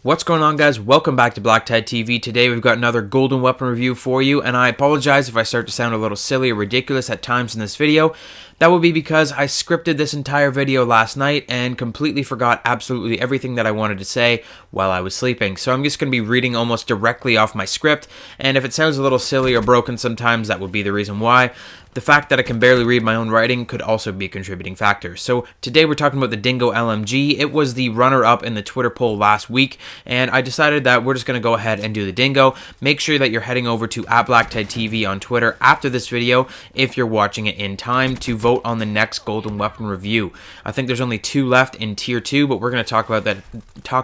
What's going on, guys? Welcome back to BlackTideTV. Today we've got another golden weapon review for you, and I apologize if I start to sound a little silly or ridiculous at times in this video. That will be because I scripted this entire video last night and completely forgot absolutely everything that I wanted to say while I was sleeping. So I'm just going to be reading almost directly off my script, and if it sounds a little silly or broken sometimes, that would be the reason why. The fact that I can barely read my own writing could also be a contributing factor. So today we're talking about the Dingo LMG. It was the runner-up in the Twitter poll last week, and I decided that we're just going to go ahead and do the Dingo. Make sure that you're heading over to @BlackTideTV on Twitter after this video if you're watching it in time to vote on the next golden weapon review. I think there's only 2 left in tier 2, but we're going to talk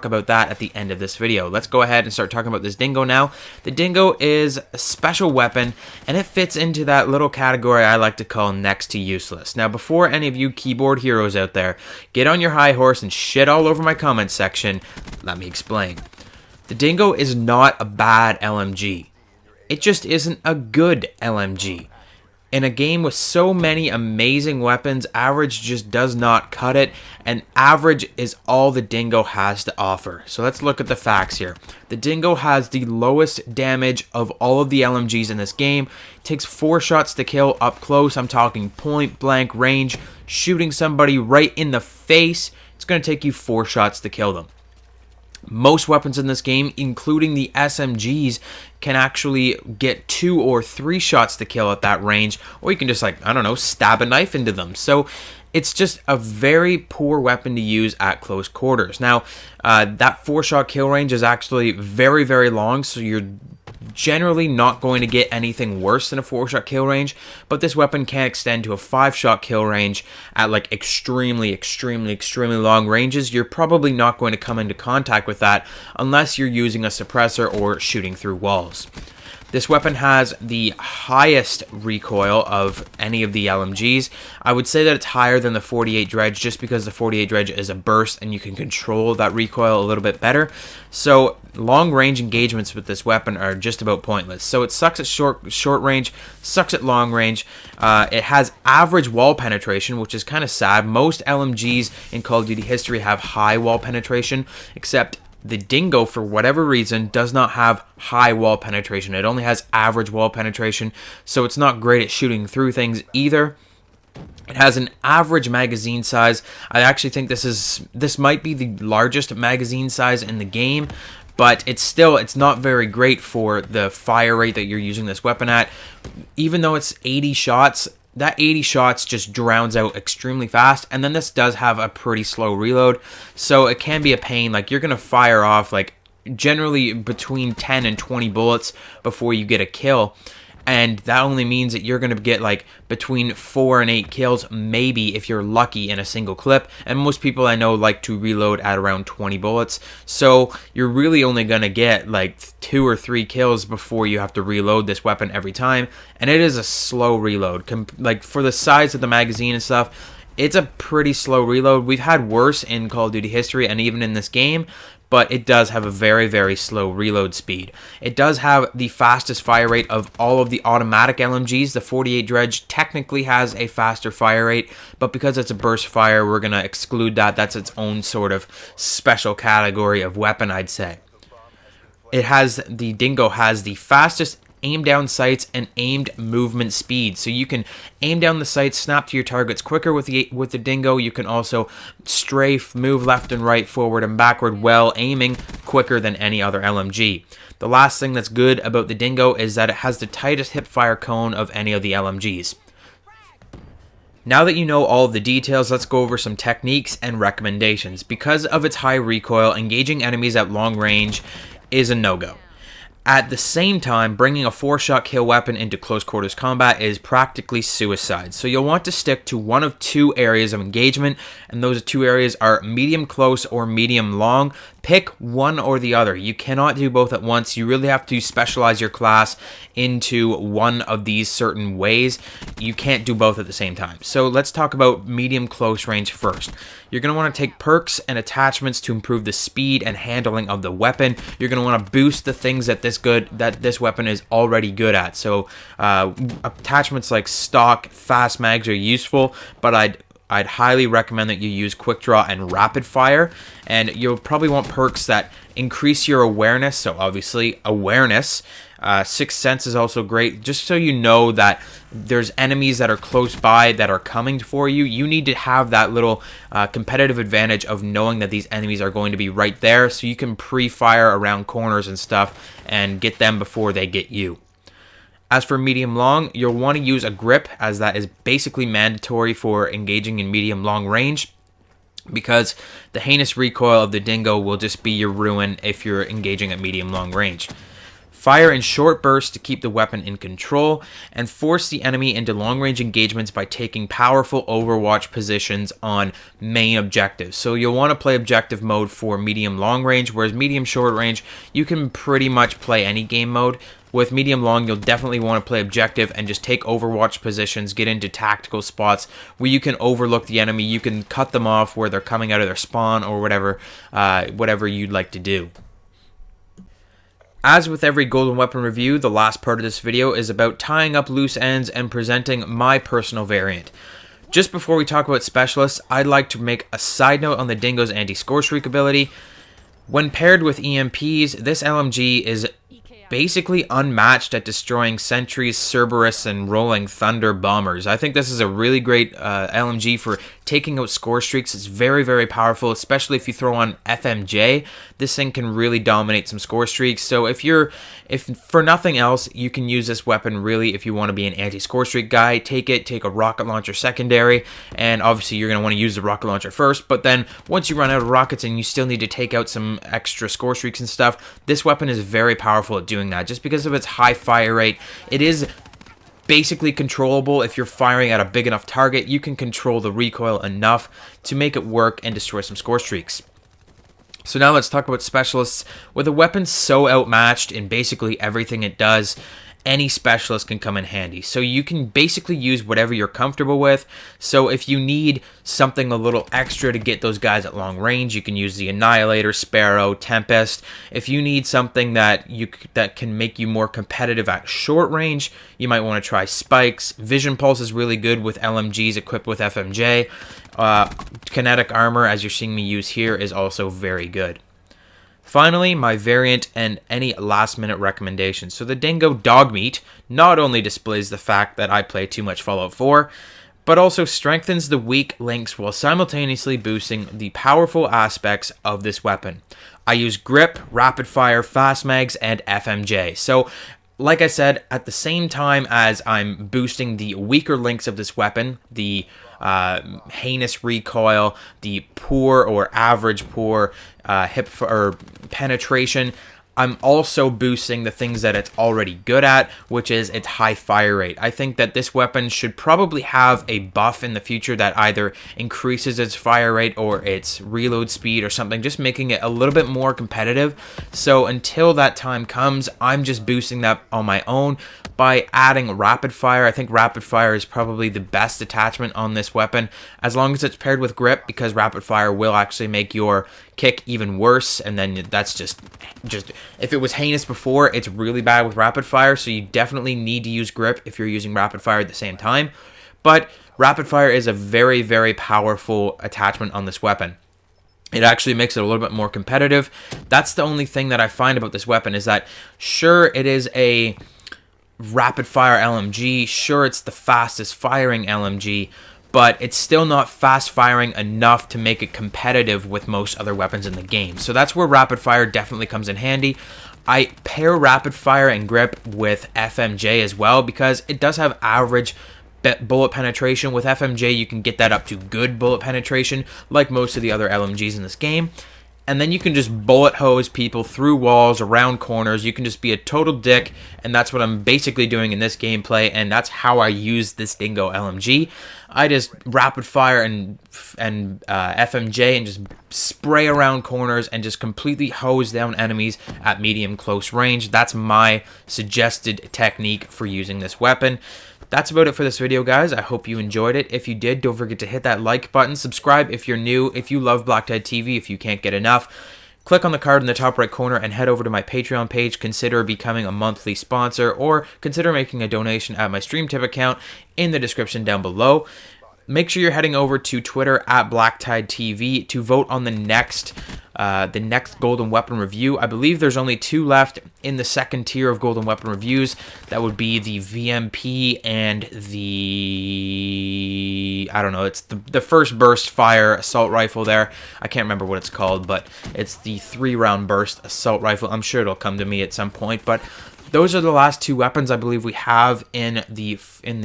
about that at the end of this video. Let's go ahead and start talking about this Dingo now. The Dingo is a special weapon, and it fits into that little category I like to call next to useless. Now, before any of you keyboard heroes out there get on your high horse and shit all over my comment section, let me explain. The Dingo is not a bad LMG. It just isn't a good LMG. In a game with so many amazing weapons, average just does not cut it, and average is all the Dingo has to offer. So let's look at the facts here. The Dingo has the lowest damage of all of the LMGs in this game. It takes 4 shots to kill up close. I'm talking point blank range, shooting somebody right in the face. It's going to take you 4 shots to kill them. Most weapons in this game, including the SMGs, can actually get 2 or 3 shots to kill at that range, or you can just, like, I don't know, stab a knife into them. So it's just a very poor weapon to use at close quarters. Now, that 4-shot kill range is actually very, very long, so you're generally not going to get anything worse than a 4-shot kill range, but this weapon can extend to a 5-shot kill range at like extremely long ranges. You're probably not going to come into contact with that unless you're using a suppressor or shooting through walls. This weapon has the highest recoil of any of the LMGs. I would say that it's higher than the 48 Dredge just because the 48 Dredge is a burst and you can control that recoil a little bit better. So long range engagements with this weapon are just about pointless. So it sucks at short range, sucks at long range. It has average wall penetration, which is kind of sad. Most LMGs in Call of Duty history have high wall penetration, except the Dingo, for whatever reason, does not have high wall penetration. It only has average wall penetration, so it's not great at shooting through things either. It has an average magazine size. I actually think this might be the largest magazine size in the game, but it's not very great for the fire rate that you're using this weapon at. Even though it's 80 shots, that 80 shots just drowns out extremely fast, and then this does have a pretty slow reload, so it can be a pain. Like, you're going to fire off like generally between 10 and 20 bullets before you get a kill, and that only means that you're going to get like between 4 and 8 kills, maybe if you're lucky, in a single clip, and most people I know like to reload at around 20 bullets, so you're really only going to get like 2 or 3 kills before you have to reload this weapon every time, and it is a slow reload. Like, for the size of the magazine and stuff, it's a pretty slow reload. We've had worse in Call of Duty history and even in this game, but it does have a very slow reload speed. It does have the fastest fire rate of all of the automatic LMGs. The 48 Dredge technically has a faster fire rate, but because it's a burst fire, we're going to exclude that. That's its own sort of special category of weapon, I'd say. The Dingo has the fastest aim down sights and aimed movement speed, so you can aim down the sights, snap to your targets quicker with the Dingo. You can also strafe, move left and right, forward and backward while aiming quicker than any other LMG. The last thing that's good about the Dingo is that it has the tightest hipfire cone of any of the LMGs. Now that you know all of the details, let's go over some techniques and recommendations. Because of its high recoil, engaging enemies at long range is a no-go. At the same time, bringing a 4-shot kill weapon into close quarters combat is practically suicide. So you'll want to stick to one of 2 areas of engagement, and those 2 areas are medium close or medium long. Pick one or the other. You cannot do both at once. You really have to specialize your class into one of these certain ways. You can't do both at the same time. So let's talk about medium close range first. You're going to want to take perks and attachments to improve the speed and handling of the weapon. You're going to want to boost the things that this weapon is already good at. So attachments like stock, fast mags are useful, but I'd I'd highly recommend that you use quick draw and rapid fire, and you'll probably want perks that increase your awareness. So obviously awareness. Sixth Sense is also great, just so you know that there's enemies that are close by that are coming for you. You need to have that little competitive advantage of knowing that these enemies are going to be right there, so you can pre-fire around corners and stuff and get them before they get you. As for medium long, you'll want to use a grip, as that is basically mandatory for engaging in medium long range, because the heinous recoil of the Dingo will just be your ruin if you're engaging at medium long range. Fire in short bursts to keep the weapon in control, and force the enemy into long-range engagements by taking powerful overwatch positions on main objectives. So you'll want to play objective mode for medium-long range, whereas medium-short range, you can pretty much play any game mode. With medium-long, you'll definitely want to play objective and just take overwatch positions, get into tactical spots where you can overlook the enemy, you can cut them off where they're coming out of their spawn or whatever you'd like to do. As with every golden weapon review, the last part of this video is about tying up loose ends and presenting my personal variant. Just before we talk about specialists, I'd like to make a side note on the Dingo's anti-score streak ability. When paired with EMPs, this LMG is basically unmatched at destroying sentries, Cerberus, and rolling thunder bombers. I think this is a really great LMG for taking out score streaks. It's very, very powerful, especially if you throw on FMJ. This thing can really dominate some score streaks. So if for nothing else, you can use this weapon really if you want to be an anti-score streak guy. Take a rocket launcher secondary, and obviously you're going to want to use the rocket launcher first, but then once you run out of rockets and you still need to take out some extra score streaks and stuff, this weapon is very powerful at doing that. Just because of its high fire rate, it is basically controllable. If you're firing at a big enough target, you can control the recoil enough to make it work and destroy some score streaks. So now let's talk about specialists. With a weapon so outmatched in basically everything it does, any specialist can come in handy. So you can basically use whatever you're comfortable with. So if you need something a little extra to get those guys at long range, you can use the Annihilator, Sparrow, Tempest. If you need something that can make you more competitive at short range, you might want to try Spikes. Vision Pulse is really good with LMGs equipped with FMJ. Kinetic Armor, as you're seeing me use here, is also very good. Finally, my variant and any last-minute recommendations. So the Dingo Dogmeat not only displays the fact that I play too much Fallout 4, but also strengthens the weak links while simultaneously boosting the powerful aspects of this weapon. I use grip, rapid fire, fast mags, and FMJ. So, like I said, at the same time as I'm boosting the weaker links of this weapon, the heinous recoil, the poor or average poor hip or penetration, I'm also boosting the things that it's already good at, which is its high fire rate. I think that this weapon should probably have a buff in the future that either increases its fire rate or its reload speed or something, just making it a little bit more competitive. So until that time comes, I'm just boosting that on my own by adding rapid fire. I think rapid fire is probably the best attachment on this weapon, as long as it's paired with grip, because rapid fire will actually make your kick even worse, and then that's just if it was heinous before, it's really bad with rapid fire, so you definitely need to use grip if you're using rapid fire at the same time. But rapid fire is a very, very powerful attachment on this weapon. It actually makes it a little bit more competitive. That's the only thing that I find about this weapon, is that sure, it is a rapid fire LMG, sure, it's the fastest firing LMG, but it's still not fast firing enough to make it competitive with most other weapons in the game. So that's where rapid fire definitely comes in handy. I pair rapid fire and grip with FMJ as well, because it does have average bullet penetration. With FMJ, you can get that up to good bullet penetration, like most of the other LMGs in this game. And then you can just bullet hose people through walls, around corners. You can just be a total dick, and that's what I'm basically doing in this gameplay, and that's how I use this Dingo LMG. I just rapid fire and FMJ and just spray around corners and just completely hose down enemies at medium close range. That's my suggested technique for using this weapon. That's about it for this video, guys. I hope you enjoyed it. If you did, don't forget to hit that like button. Subscribe if you're new. If you love BlackTideTV, if you can't get enough, click on the card in the top right corner and head over to my Patreon page. Consider becoming a monthly sponsor, or consider making a donation at my StreamTip account in the description down below. make sure you're heading over to Twitter at BlackTideTV to vote on the next golden weapon review. I believe there's only 2 left in the second tier of golden weapon reviews. That would be the VMP and the, I don't know, it's the first burst fire assault rifle there. I can't remember what it's called, but it's the 3-round burst assault rifle. I'm sure it'll come to me at some point, but those are the last 2 weapons I believe we have in the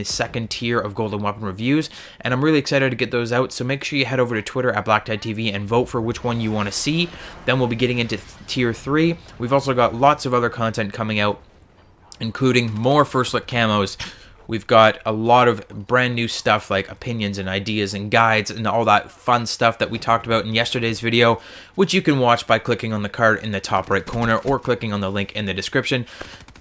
second tier of golden weapon reviews, and I'm really excited to get those out. So make sure you head over to Twitter at BlackTideTV and vote for which one you want to see. Then we'll be getting into tier 3. We've also got lots of other content coming out, including more first look camos. We've got a lot of brand new stuff like opinions and ideas and guides and all that fun stuff that we talked about in yesterday's video, which you can watch by clicking on the card in the top right corner or clicking on the link in the description.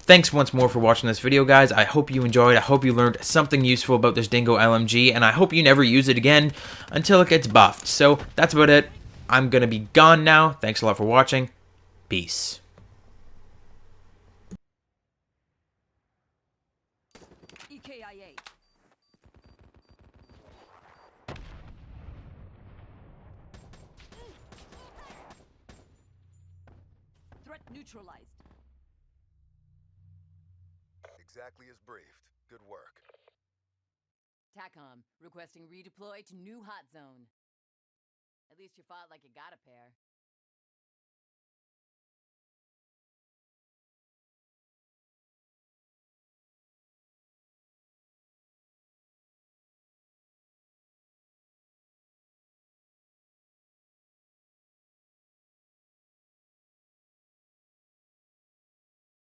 Thanks once more for watching this video, guys. I hope you enjoyed. I hope you learned something useful about this Dingo LMG, and I hope you never use it again until it gets buffed. So that's about it. I'm going to be gone now. Thanks a lot for watching. Peace. EKIA. Threat neutralized. Exactly as briefed. Good work. TACOM, requesting redeploy to new hot zone. At least you fought like you got a pair.